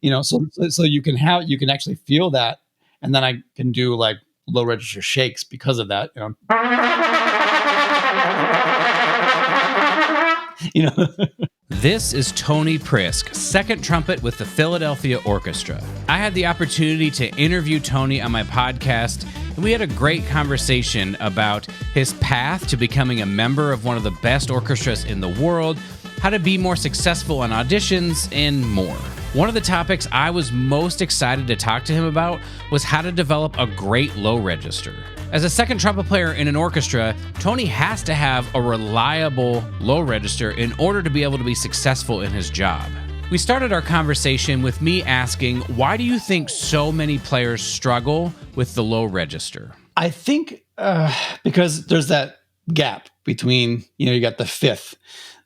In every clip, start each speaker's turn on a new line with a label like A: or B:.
A: So you can actually feel that, and then I can do like low register shakes because of that. You know.
B: This is Tony Prisk, second trumpet with the Philadelphia Orchestra. I had the opportunity to interview Tony on my podcast, and we had a great conversation about his path to becoming a member of one of the best orchestras in the world, how to be more successful on auditions, and more. One of the topics I was most excited to talk to him about was how to develop a great low register. As a second trumpet player in an orchestra, Tony has to have a reliable low register in order to be able to be successful in his job. We started our conversation with me asking, why do you think so many players struggle with the low register?
A: I think because there's that gap between, you got the fifth,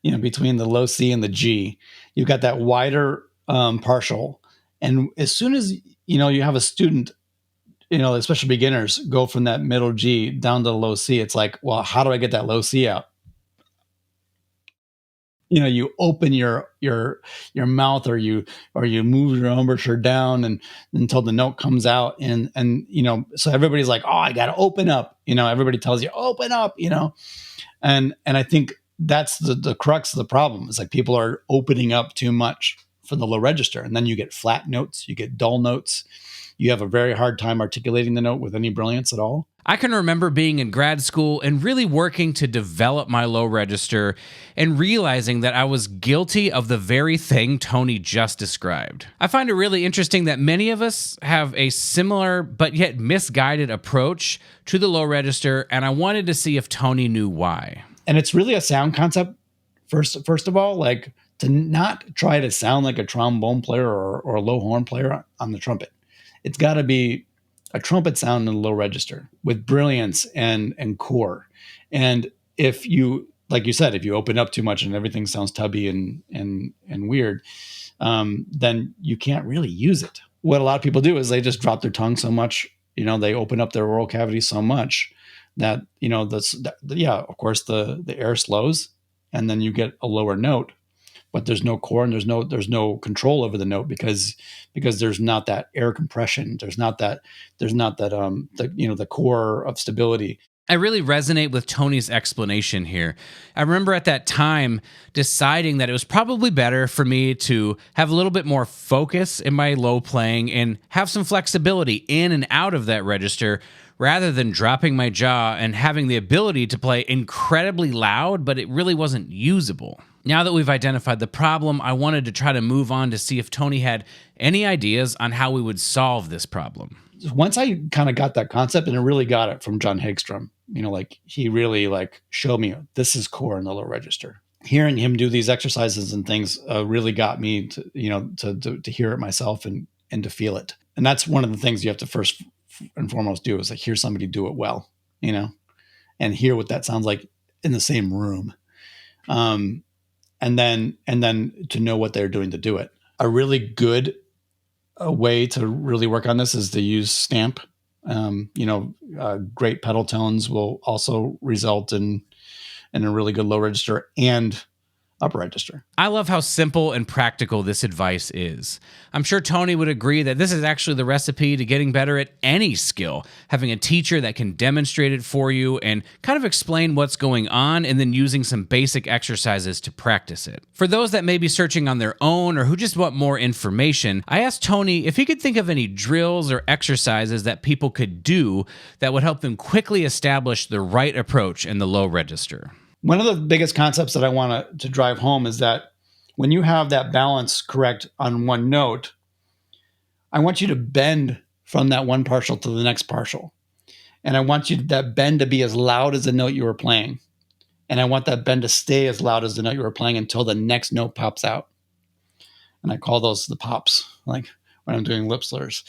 A: between the low C and the G. You've got that wider partial. And as soon as, you have a student, especially beginners, go from that middle G down to the low C, it's like, well, how do I get that low C out? You open your mouth, or you move your embouchure down and until the note comes out, and so everybody's like, oh, I got to open up. Everybody tells you open up. And I think that's the crux of the problem. Is like people are opening up too much for the low register, and then you get flat notes, you get dull notes. You have a very hard time articulating the note with any brilliance at all.
B: I can remember being in grad school and really working to develop my low register and realizing that I was guilty of the very thing Tony just described. I find it really interesting that many of us have a similar but yet misguided approach to the low register, and I wanted to see if Tony knew why.
A: And it's really a sound concept, first of all, like to not try to sound like a trombone player or a low horn player on the trumpet. It's got to be a trumpet sound in the low register with brilliance and core. And if you, like you said, if you open up too much and everything sounds tubby and weird, then you can't really use it. What a lot of people do is they just drop their tongue so much, they open up their oral cavity so much that, of course the air slows and then you get a lower note. But there's no core and there's no control over the note because there's not that air compression. There's not that the core of stability.
B: I really resonate with Tony's explanation here. I remember at that time deciding that it was probably better for me to have a little bit more focus in my low playing and have some flexibility in and out of that register rather than dropping my jaw and having the ability to play incredibly loud, but it really wasn't usable. Now that we've identified the problem, I wanted to try to move on to see if Tony had any ideas on how we would solve this problem.
A: Once I kind of got that concept, and I really got it from John Hagstrom, he really showed me this is core in the low register. Hearing him do these exercises and things really got me to hear it myself and to feel it. And that's one of the things you have to first and foremost do is hear somebody do it well, and hear what that sounds like in the same room. And then to know what they're doing to do it. A really good way to really work on this is to use stamp. Great pedal tones will also result in a really good low register and upper register.
B: I love how simple and practical this advice is. I'm sure Tony would agree that this is actually the recipe to getting better at any skill, having a teacher that can demonstrate it for you and kind of explain what's going on and then using some basic exercises to practice it. For those that may be searching on their own or who just want more information, I asked Tony if he could think of any drills or exercises that people could do that would help them quickly establish the right approach in the low register.
A: One of the biggest concepts that I want to drive home is that when you have that balance correct on one note, I want you to bend from that one partial to the next partial. And I want that bend to be as loud as the note you were playing. And I want that bend to stay as loud as the note you were playing until the next note pops out. And I call those the pops, like when I'm doing lip slurs.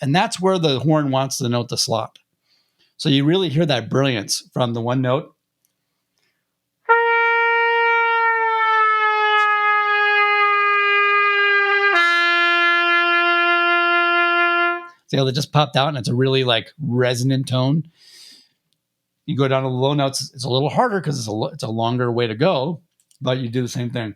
A: And that's where the horn wants the note to slot. So you really hear that brilliance from the one note. See how they just popped out and it's a really resonant tone. You go down to the low notes, it's a little harder because it's a longer way to go, but you do the same thing.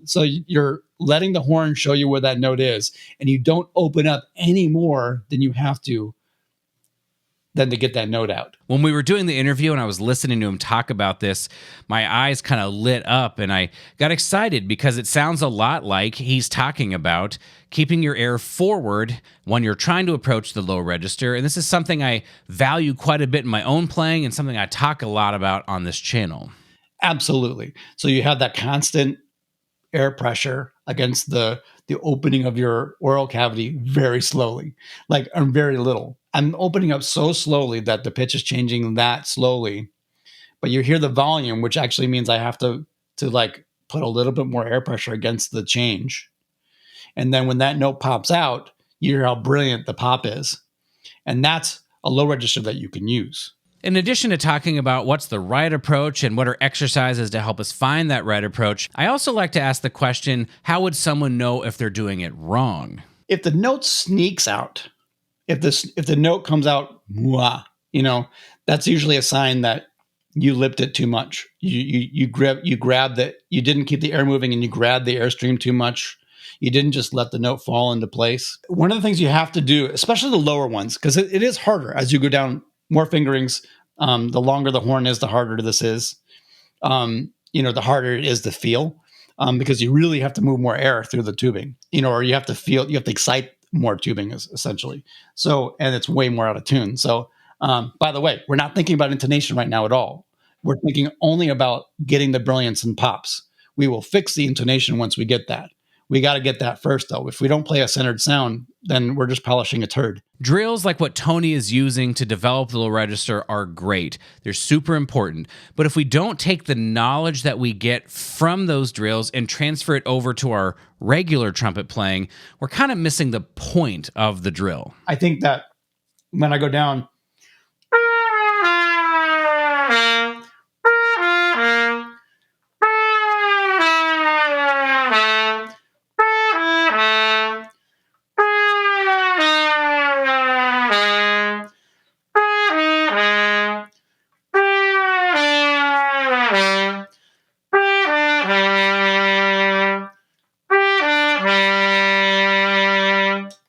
A: So you're letting the horn show you where that note is, and you don't open up any more than you have to than to get that note out.
B: When we were doing the interview and I was listening to him talk about this, my eyes kind of lit up and I got excited because it sounds a lot like he's talking about keeping your air forward when you're trying to approach the low register. And this is something I value quite a bit in my own playing and something I talk a lot about on this channel.
A: Absolutely. So you have that constant air pressure against the opening of your oral cavity very slowly, like very little. I'm opening up so slowly that the pitch is changing that slowly, but you hear the volume, which actually means I have to like put a little bit more air pressure against the change. And then when that note pops out, you hear how brilliant the pop is. And that's a low register that you can use.
B: In addition to talking about what's the right approach and what are exercises to help us find that right approach, I also like to ask the question, how would someone know if they're doing it wrong?
A: If the note sneaks out, if the note comes out, that's usually a sign that you lipped it too much. You grabbed that, you didn't keep the air moving and you grabbed the airstream too much. You didn't just let the note fall into place. One of the things you have to do, especially the lower ones, because it is harder as you go down more fingerings. The longer the horn is, the harder this is. The harder it is to feel, because you really have to move more air through the tubing, or you have to excite more tubing essentially. So, and it's way more out of tune. So, by the way, we're not thinking about intonation right now at all. We're thinking only about getting the brilliance and pops. We will fix the intonation once we get that. We got to get that first, though. If we don't play a centered sound, then we're just polishing a turd.
B: Drills like what Tony is using to develop the low register are great. They're super important. But if we don't take the knowledge that we get from those drills and transfer it over to our regular trumpet playing, we're kind of missing the point of the drill.
A: I think that when I go down,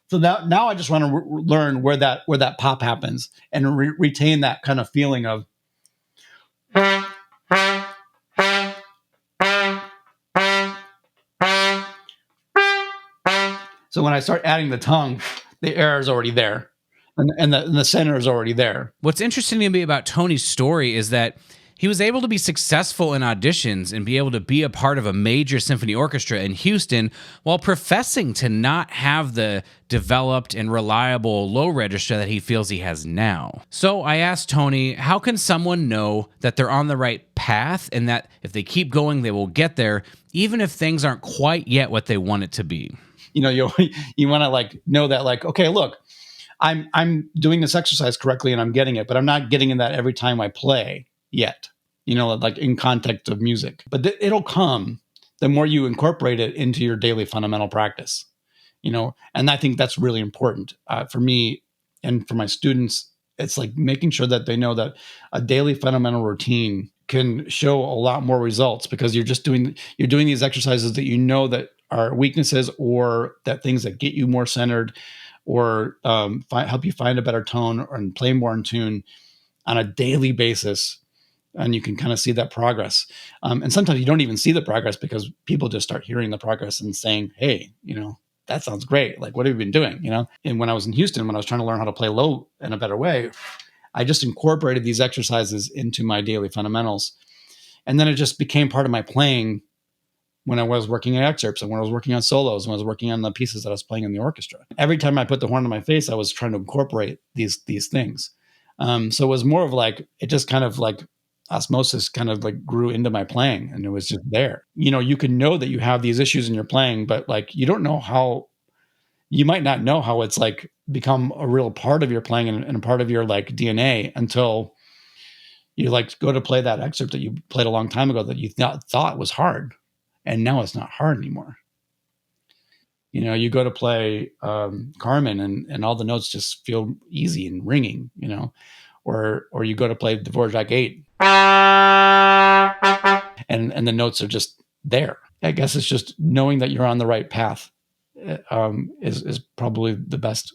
A: so now I just want to learn where that pop happens and retain that kind of feeling of. So when I start adding the tongue, the air is already there, and the center is already there.
B: What's interesting to me about Tony's story is that he was able to be successful in auditions and be able to be a part of a major symphony orchestra in Houston while professing to not have the developed and reliable low register that he feels he has now. So I asked Tony, how can someone know that they're on the right path and that if they keep going, they will get there, even if things aren't quite yet what they want it to be?
A: You want to know that okay, look, I'm doing this exercise correctly and I'm getting it, but I'm not getting in that every time I play yet, in context of music. But it'll come the more you incorporate it into your daily fundamental practice, and I think that's really important for me and for my students. It's like making sure that they know that a daily fundamental routine can show a lot more results because you're doing these exercises that that are weaknesses or that things that get you more centered or help you find a better tone and play more in tune on a daily basis. And you can kind of see that progress. And sometimes you don't even see the progress because people just start hearing the progress and saying, hey, that sounds great. Like, what have you been doing? And when I was in Houston, when I was trying to learn how to play low in a better way, I just incorporated these exercises into my daily fundamentals. And then it just became part of my playing when I was working at excerpts and when I was working on solos, when I was working on the pieces that I was playing in the orchestra. Every time I put the horn on my face, I was trying to incorporate these things. So it was more of it just kind of osmosis kind of grew into my playing and it was just there. You can know that you have these issues in your playing, but you don't know how you might not know how it's like become a real part of your playing and a part of your like DNA until you like go to play that excerpt that you played a long time ago that you thought was hard, and now it's not hard anymore. You know, you go to play Carmen, and all the notes just feel easy and ringing. You know, or you go to play Dvorak 8, and the notes are just there. I guess it's just knowing that you're on the right path is probably the best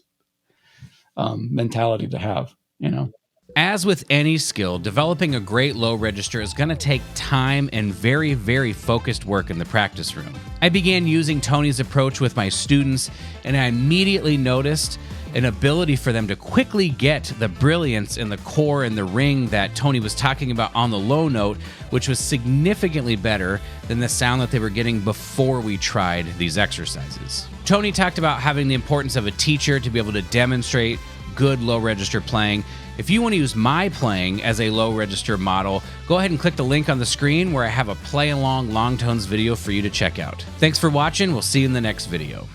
A: mentality to have. You know.
B: As with any skill, developing a great low register is going to take time and very, very focused work in the practice room. I began using Tony's approach with my students, and I immediately noticed an ability for them to quickly get the brilliance in the core and the ring that Tony was talking about on the low note, which was significantly better than the sound that they were getting before we tried these exercises. Tony talked about having the importance of a teacher to be able to demonstrate good low register playing. If you want to use my playing as a low register model, go ahead and click the link on the screen where I have a play along long tones video for you to check out. Thanks for watching. We'll see you in the next video.